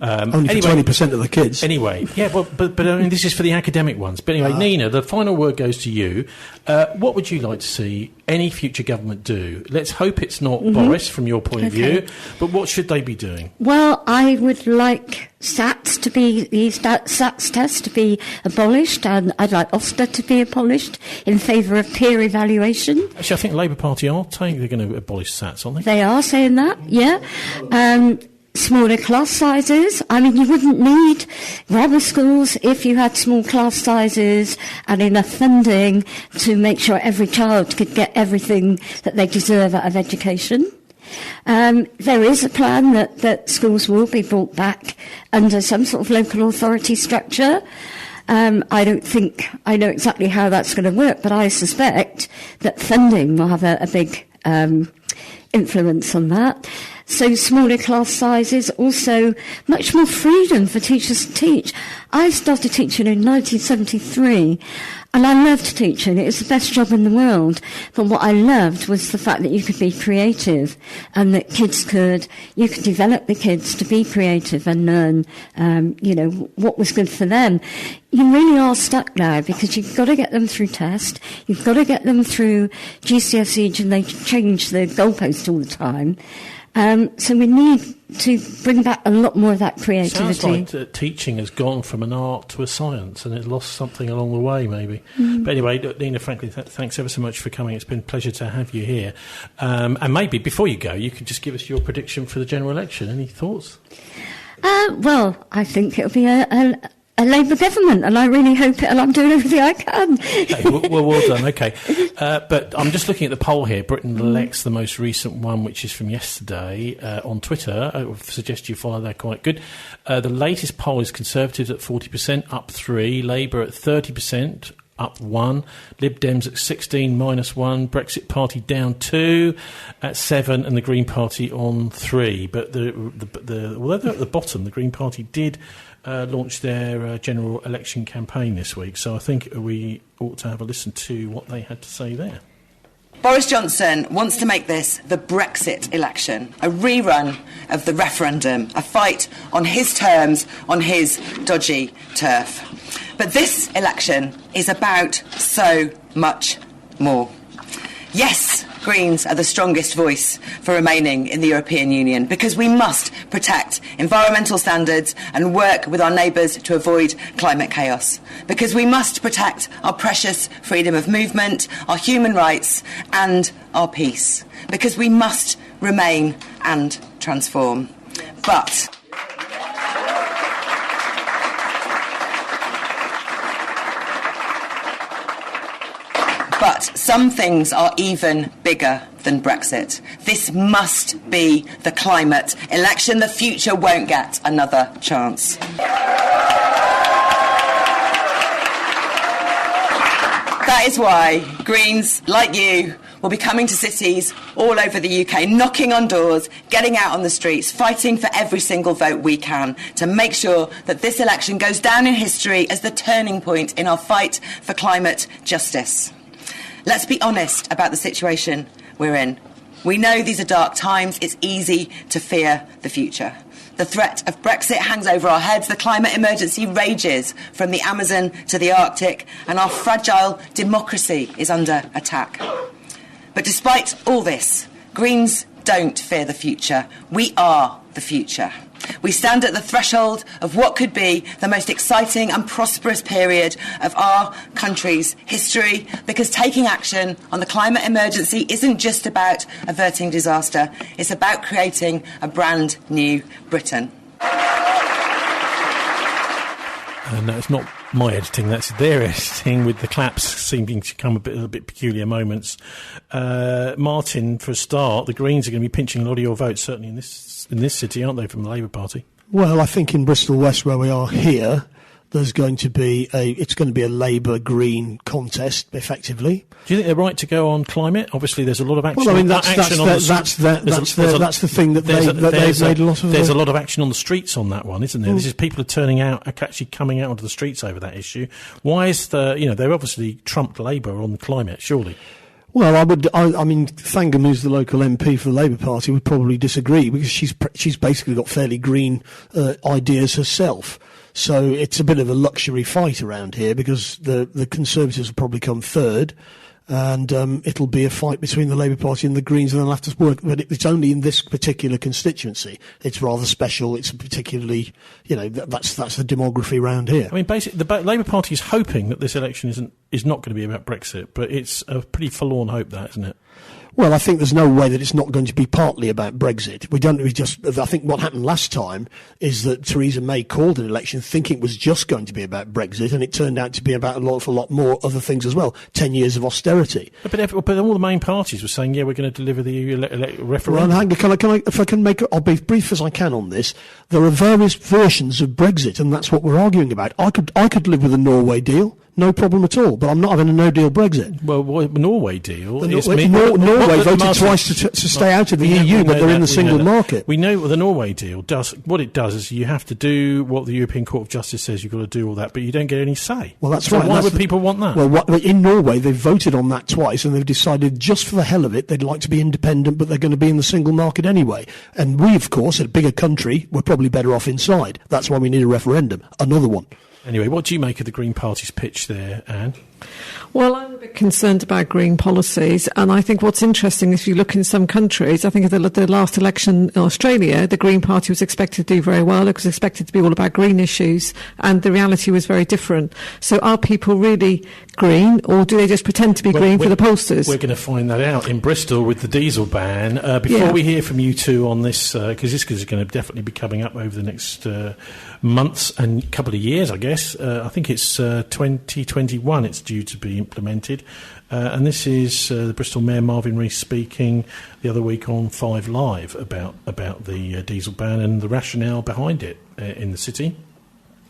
Only for 20% of the kids. Anyway, yeah, but this is for the academic ones. But anyway, Nina, the final word goes to you. What would you like to see any future government do? Let's hope it's not Boris from your point of view, but what should they be doing? Well, I would like SATs test to be abolished, and I'd like Ofsted to be abolished in favour of peer evaluation. Actually, I think the Labour Party are saying they're going to abolish SATs, aren't they? They are saying that, yeah. Smaller class sizes. You wouldn't need grammar schools if you had small class sizes and enough funding to make sure every child could get everything that they deserve out of education. There is a plan that schools will be brought back under some sort of local authority structure. I don't think I know exactly how that's going to work, but I suspect that funding will have a big influence on that. So smaller class sizes, also much more freedom for teachers to teach. I started teaching in 1973, and I loved teaching. It was the best job in the world. But what I loved was the fact that you could be creative, and that you could develop the kids to be creative and learn, what was good for them. You really are stuck now, because you've got to get them through test, you've got to get them through GCSE, and they change the goalpost all the time. So we need to bring back a lot more of that creativity. Sounds like teaching has gone from an art to a science, and it's lost something along the way, maybe. But anyway, Nina, frankly, thanks ever so much for coming. It's been a pleasure to have you here. And maybe, before you go, you could just give us your prediction for the general election. Any thoughts? Well, I think it'll be a Labour government, and I really hope it, and I'm doing everything I can. Okay, well done, okay. But I'm just looking at the poll here. Britain Elects, the most recent one, which is from yesterday, on Twitter. I would suggest you follow that, quite good. The latest poll is Conservatives at 40%, up 3, Labour at 30%, up 1. Lib Dems at 16, -1. Brexit Party down 2 at 7, and the Green Party on 3. But although they're at the bottom, the Green Party did launch their general election campaign this week. So I think we ought to have a listen to what they had to say there. Boris Johnson wants to make this the Brexit election, a rerun of the referendum, a fight on his terms, on his dodgy turf. But this election is about so much more. Yes, Greens are the strongest voice for remaining in the European Union because we must protect environmental standards and work with our neighbours to avoid climate chaos. Because we must protect our precious freedom of movement, our human rights and our peace. Because we must remain and transform. But some things are even bigger than Brexit. This must be the climate election. The future won't get another chance. That is why Greens, like you, will be coming to cities all over the UK, knocking on doors, getting out on the streets, fighting for every single vote we can to make sure that this election goes down in history as the turning point in our fight for climate justice. Let's be honest about the situation we're in. We know these are dark times. It's easy to fear the future. The threat of Brexit hangs over our heads. The climate emergency rages from the Amazon to the Arctic, and our fragile democracy is under attack. But despite all this, Greens don't fear the future. We are the future. We stand at the threshold of what could be the most exciting and prosperous period of our country's history, because taking action on the climate emergency isn't just about averting disaster, it's about creating a brand new Britain. No, it's not my editing, that's their editing, with the claps seeming to come a bit peculiar moments. Martin, for a start, the Greens are going to be pinching a lot of your votes, certainly in this city, aren't they, from the Labour Party? Well, I think in Bristol West, where we are here, there's going to be it's going to be a Labour-Green contest, effectively. Do you think they're right to go on climate? Obviously, there's a lot of action. Well, I mean, that's the thing that they've made a lot of. There's a lot of action on the streets on that one, isn't there? This is people are turning out, actually coming out onto the streets over that issue. Why is they've obviously trumped Labour on the climate, surely. Well, I mean, Thangham, who's the local MP for the Labour Party, would probably disagree because she's basically got fairly green ideas herself. So it's a bit of a luxury fight around here because the Conservatives will probably come third, and it'll be a fight between the Labour Party and the Greens, and they'll have to work. But it's only in this particular constituency. It's rather special. It's particularly, that's the demography around here. I mean, basically, the Labour Party is hoping that this election is not going to be about Brexit, but it's a pretty forlorn hope, that, isn't it? Well, I think there's no way that it's not going to be partly about Brexit. I think what happened last time is that Theresa May called an election thinking it was just going to be about Brexit, and it turned out to be about an awful lot more other things as well. 10 years of austerity. But all the main parties were saying, we're going to deliver the referendum. Well, I'll be brief as I can on this. There are various versions of Brexit, and that's what we're arguing about. I could live with a Norway deal. No problem at all, but I'm not having a no-deal Brexit. Well, Norway deal... Norway voted twice to stay out of the EU, but they're in the single market. We know what the Norway deal does. What it does is you have to do what the European Court of Justice says you've got to do all that, but you don't get any say. Well, that's right. Why would people want that? Well, in Norway, they've voted on that twice, and they've decided just for the hell of it, they'd like to be independent, but they're going to be in the single market anyway. And we, of course, a bigger country, we're probably better off inside. That's why we need a referendum. Another one. Anyway, what do you make of the Green Party's pitch there, Anne? Well, I'm a bit concerned about green policies, and I think what's interesting, if you look in some countries, I think at the last election in Australia, the Green Party was expected to do very well. It was expected to be all about green issues, and the reality was very different. So are people really green, or do they just pretend to be green for the pollsters? We're going to find that out in Bristol with the diesel ban. Before we hear from you two on this, because this is going to definitely be coming up over the next months and couple of years, I guess. I think it's 2021 it's due to be implemented. And this is the Bristol Mayor Marvin Rees speaking the other week on 5 Live about the diesel ban and the rationale behind it in the city.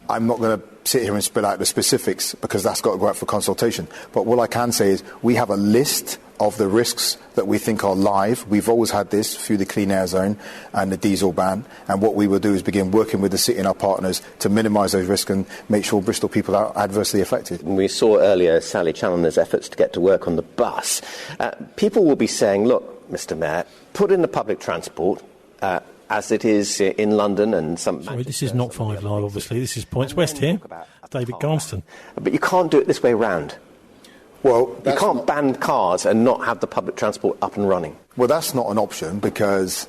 I'm not going to sit here and spell out the specifics because that's got to go out for consultation. But what I can say is we have a list of the risks that we think are live. We've always had this through the clean air zone and the diesel ban. And what we will do is begin working with the city and our partners to minimise those risks and make sure Bristol people are adversely affected. We saw earlier Sally Challoner's efforts to get to work on the bus. People will be saying, look, Mr Mayor, put in the public transport as it is in London and some... Sorry, this is not 5 Live, obviously. This is Points West here. David Garnston. But you can't do it this way round. Well, you can't ban cars and not have the public transport up and running. Well, that's not an option because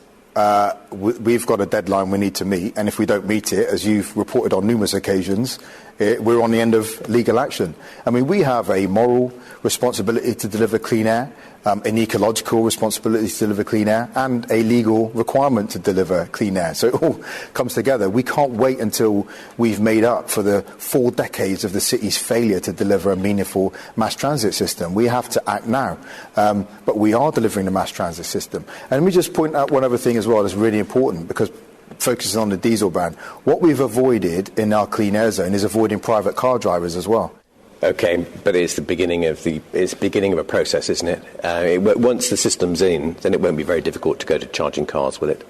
we've got a deadline we need to meet, and if we don't meet it, as you've reported on numerous occasions, we're on the end of legal action. I mean, we have a moral responsibility to deliver clean air, an ecological responsibility to deliver clean air, and a legal requirement to deliver clean air. So it all comes together. We can't wait until we've made up for the 4 decades of the city's failure to deliver a meaningful mass transit system. We have to act now. But we are delivering the mass transit system. And let me just point out one other thing as well that's really important, because focusing on the diesel ban, what we've avoided in our clean air zone is avoiding private car drivers as well. OK, but it's the beginning of a process, isn't it? Once the system's in, then it won't be very difficult to go to charging cars, will it?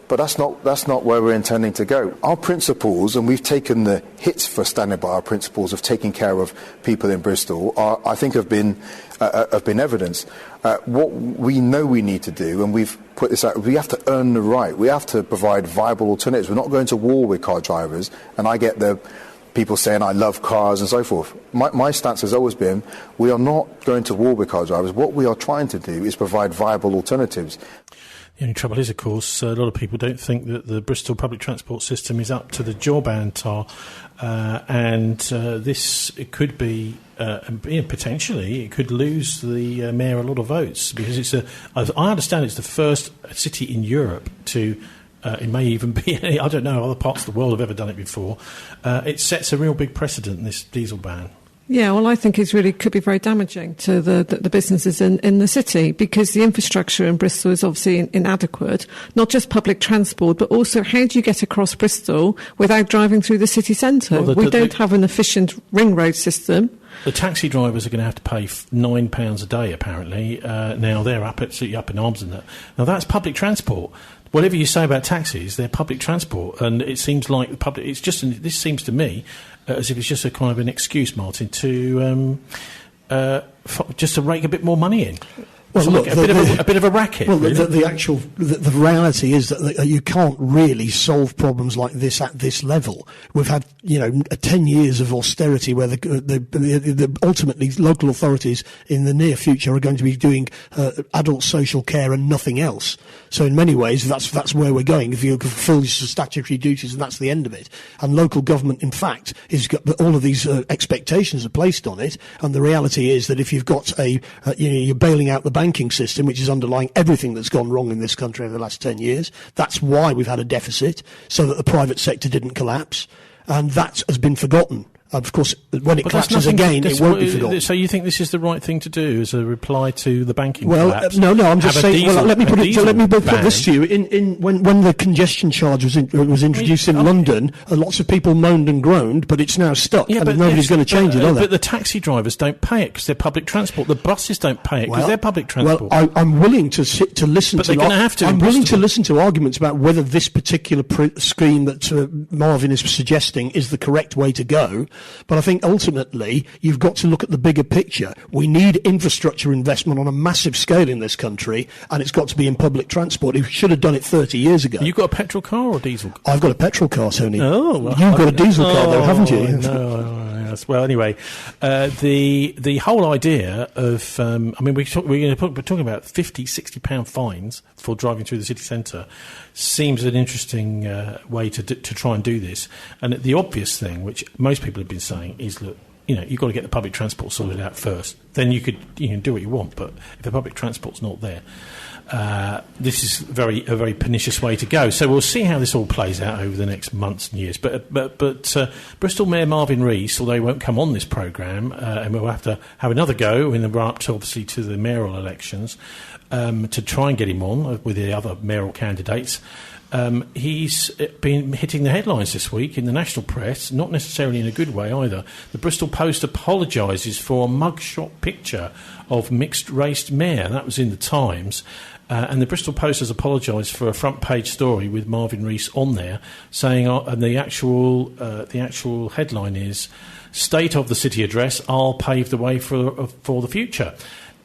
But that's not where we're intending to go. Our principles, and we've taken the hits for standing by our principles of taking care of people in Bristol, I think have been evidenced. What we know we need to do, and we've put this out, we have to earn the right. We have to provide viable alternatives. We're not going to war with car drivers, and I get the people saying I love cars and so forth. My stance has always been we are not going to war with car drivers. What we are trying to do is provide viable alternatives. The only trouble is, of course, a lot of people don't think that the Bristol public transport system is up to the job, Ann Tarr, and this it could be potentially it could lose the mayor a lot of votes, because it's as I understand, it's the first city in Europe to. It may even be, I don't know, other parts of the world have ever done it before. It sets a real big precedent, this diesel ban. Yeah, well, I think it really could be very damaging to the businesses in the city, because the infrastructure in Bristol is obviously inadequate, not just public transport, but also how do you get across Bristol without driving through the city centre? Well, we don't have an efficient ring road system. The taxi drivers are going to have to pay £9 a day, apparently. Now they're absolutely up in arms in that. Now that's public transport. Whatever you say about taxis, they're public transport, and it seems like the public. It's just this seems to me as if it's just a kind of an excuse, Martin, to just to rake a bit more money in. Well, so look, a bit of a racket. Well, really. the reality is that you can't really solve problems like this at this level. We've had 10 years of austerity where the ultimately local authorities in the near future are going to be doing adult social care and nothing else. So in many ways, that's where we're going. If you fulfil your statutory duties, and that's the end of it. And local government, in fact, is got all of these expectations are placed on it. And the reality is that if you've got you're bailing out the banking system, which is underlying everything that's gone wrong in this country over the last 10 years. That's why we've had a deficit, so that the private sector didn't collapse. And that has been forgotten. Of course, when it collapses again, it won't be forgotten. So you think this is the right thing to do as a reply to the banking collapse? No, I'm just saying. Let me put this to you. When the congestion charge was introduced in London, lots of people moaned and groaned, but it's now stuck, and nobody's going to change it, are they? But the taxi drivers don't pay it because they're public transport. The buses don't pay it because they're public transport. Well, I'm willing to listen. But they're going to have to. I'm willing to listen to arguments about whether this particular scheme that Marvin is suggesting is the correct way to go. But I think ultimately you've got to look at the bigger picture. We need infrastructure investment on a massive scale in this country, and it's got to be in public transport. You should have done it 30 years ago. You got a petrol car or a diesel car? I've got a petrol car, Tony. Oh, well, you've got a diesel car, though, haven't you? No. Yes. Well, anyway, the whole idea of we're talking about £50-60 fines for driving through the city centre seems an interesting way to try and do this. And the obvious thing, which most people have been saying, is look, you've got to get the public transport sorted out first. Then you can do what you want. But if the public transport's not there, this is a very pernicious way to go. So we'll see how this all plays out over the next months and years. But Bristol Mayor Marvin Rees, although he won't come on this programme, and we'll have to have another go in the run-up obviously to the mayoral elections to try and get him on with the other mayoral candidates. He's been hitting the headlines this week in the national press, not necessarily in a good way either. The Bristol Post apologises for a mugshot picture of mixed-raced mayor. That was in the Times. And the Bristol Post has apologised for a front-page story with Marvin Rees on there, saying, and the actual headline is, "State of the City Address, I'll pave the way for the future."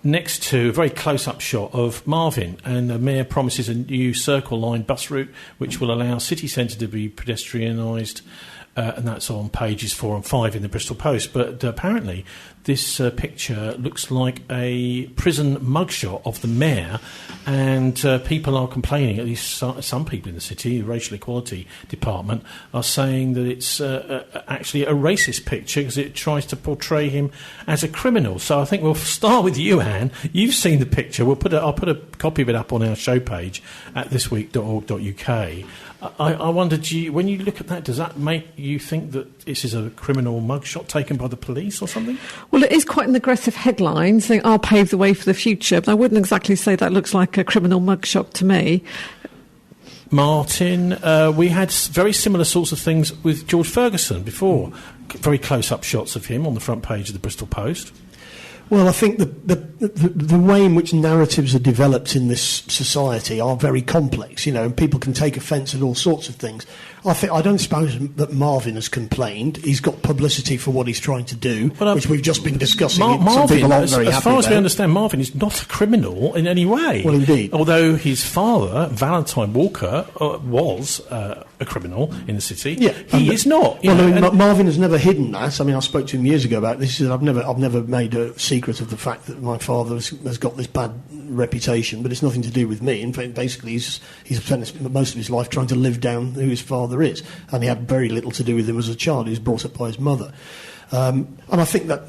Next to a very close-up shot of Marvin, and the Mayor promises a new Circle Line bus route which will allow city centre to be pedestrianised, and that's on pages 4 and 5 in the Bristol Post. But apparently this picture looks like a prison mugshot of the Mayor, and people are complaining, at least some people in the city, the Racial Equality Department, are saying that it's actually a racist picture because it tries to portray him as a criminal. So I think we'll start with you, Anne. You've seen the picture. I'll put a copy of it up on our show page at thisweek.org.uk. I wondered, when you look at that, does that make you think that this is a criminal mugshot taken by the police or something? Well, it is quite an aggressive headline, saying, "I'll pave the way for the future," but I wouldn't exactly say that looks like a criminal mugshot to me. Martin, we had very similar sorts of things with George Ferguson before. Very close-up shots of him on the front page of the Bristol Post. Well, I think the way in which narratives are developed in this society are very complex, and people can take offence at all sorts of things. I don't suppose that Marvin has complained. He's got publicity for what he's trying to do, which we've just been discussing. Some people aren't very happy as far as about. we understand, Marvin is not a criminal in any way. Well, indeed. Although his father, Valentine Walker, was a criminal in the city. Yeah, he is not. Marvin has never hidden that. I spoke to him years ago about this. He said, I've never made a secret of the fact that my father has got this bad reputation, but it's nothing to do with me. In fact, basically, he's spent most of his life trying to live down who his father is, and he had very little to do with him as a child. He was brought up by his mother, and I think that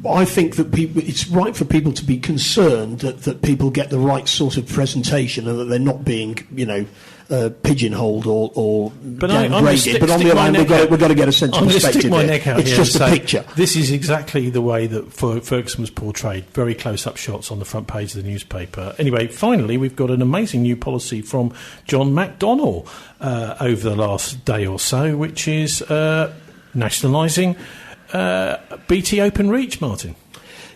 I think that it's right for people to be concerned that people get the right sort of presentation and that they're not being pigeonholed or downgraded. But on the other hand, we've got to get a sense of perspective. It's just a picture. This is exactly the way that Ferguson was portrayed. Very close-up shots on the front page of the newspaper. Anyway, finally, we've got an amazing new policy from John McDonnell over the last day or so, which is nationalising BT Open Reach, Martin.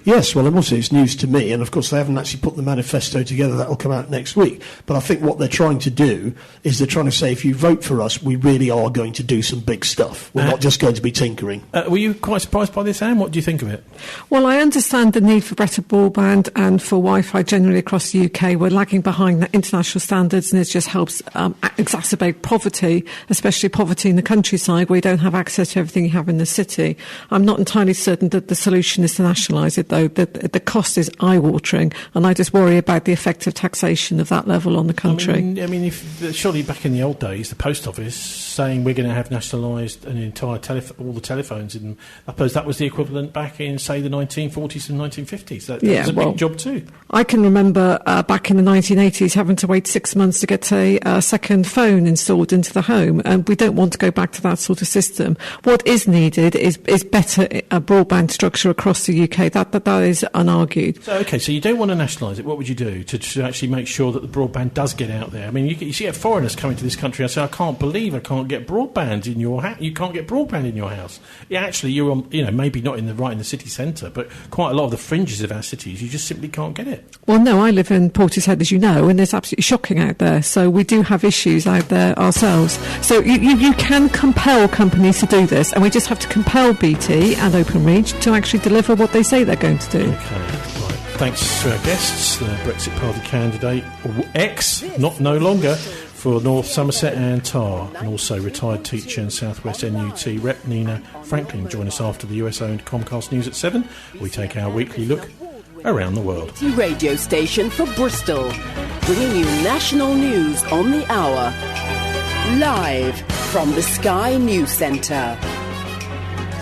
Yes, well, obviously it's news to me, and of course they haven't actually put the manifesto together. That'll come out next week. But I think what they're trying to do is they're trying to say, if you vote for us, we really are going to do some big stuff. We're not just going to be tinkering. Were you quite surprised by this, Anne? What do you think of it? Well, I understand the need for better broadband and for Wi-Fi generally across the UK. We're lagging behind the international standards, and it just helps exacerbate poverty, especially poverty in the countryside where you don't have access to everything you have in the city. I'm not entirely certain that the solution is to nationalise it, though. The cost is eye-watering, and I just worry about the effective taxation of that level on the country. Surely back in the old days, the post office saying we're going to have nationalised an entire all the telephones, I suppose that was the equivalent back in, say, the 1940s and 1950s. That was a big job too. I can remember back in the 1980s having to wait 6 months to get a second phone installed into the home, and we don't want to go back to that sort of system. What is needed is better broadband structure across the UK. That is unargued. So you don't want to nationalise it. What would you do to actually make sure that the broadband does get out there? I mean, you see foreigners coming to this country and say, I can't believe I can't get broadband in your house. You can't get broadband in your house. Yeah, actually, you're on, maybe not in the city centre, but quite a lot of the fringes of our cities, you just simply can't get it. Well, no, I live in Portishead, as you know, and it's absolutely shocking out there. So we do have issues out there ourselves. So you can compel companies to do this, and we just have to compel BT and Openreach to actually deliver what they say they're going to do. Okay, right. Thanks to our guests, the Brexit Party candidate, or no longer, for North Somerset Ann Tarr, and also retired teacher and South West NUT rep Nina Franklin. Join us after the US-owned Comcast News at 7. We take our weekly look around the world. Radio station for Bristol, bringing you national news on the hour. Live from the Sky News Centre.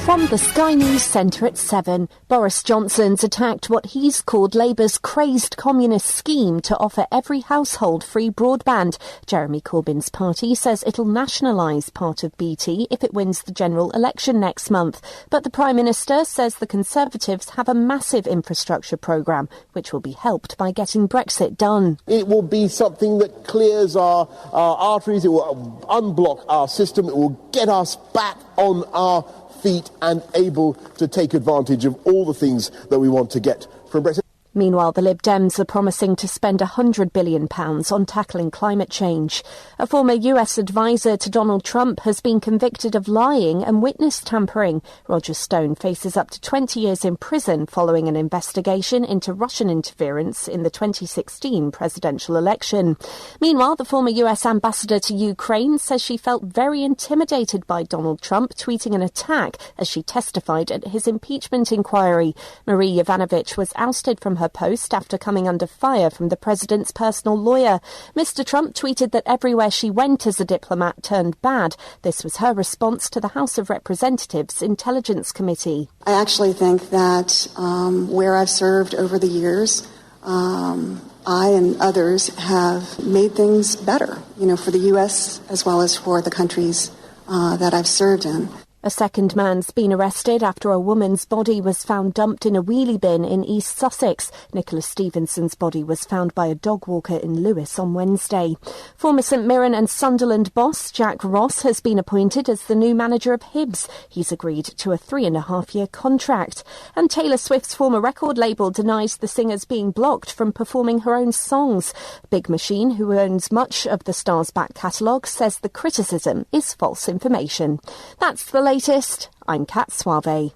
From the Sky News Centre at 7, Boris Johnson's attacked what he's called Labour's crazed communist scheme to offer every household free broadband. Jeremy Corbyn's party says it'll nationalise part of BT if it wins the general election next month. But the Prime Minister says the Conservatives have a massive infrastructure programme, which will be helped by getting Brexit done. It will be something that clears our arteries, it will unblock our system, it will get us back on our feet and able to take advantage of all the things that we want to get from Brexit. Meanwhile, the Lib Dems are promising to spend £100 billion on tackling climate change. A former US advisor to Donald Trump has been convicted of lying and witness tampering. Roger Stone faces up to 20 years in prison following an investigation into Russian interference in the 2016 presidential election. Meanwhile, the former US ambassador to Ukraine says she felt very intimidated by Donald Trump tweeting an attack as she testified at his impeachment inquiry. Marie Yovanovitch was ousted from her post after coming under fire from the president's personal lawyer. Mr. Trump tweeted that everywhere she went as a diplomat turned bad. This was her response to the House of Representatives Intelligence Committee. I actually think that where I've served over the years, I and others have made things better, for the U.S. as well as for the countries that I've served in. A second man's been arrested after a woman's body was found dumped in a wheelie bin in East Sussex. Nicholas Stevenson's body was found by a dog walker in Lewes on Wednesday. Former St Mirren and Sunderland boss Jack Ross has been appointed as the new manager of Hibs. He's agreed to a 3.5-year contract. And Taylor Swift's former record label denies the singer's being blocked from performing her own songs. Big Machine, who owns much of the star's back catalogue, says the criticism is false information. That's the latest. I'm Kat Suave.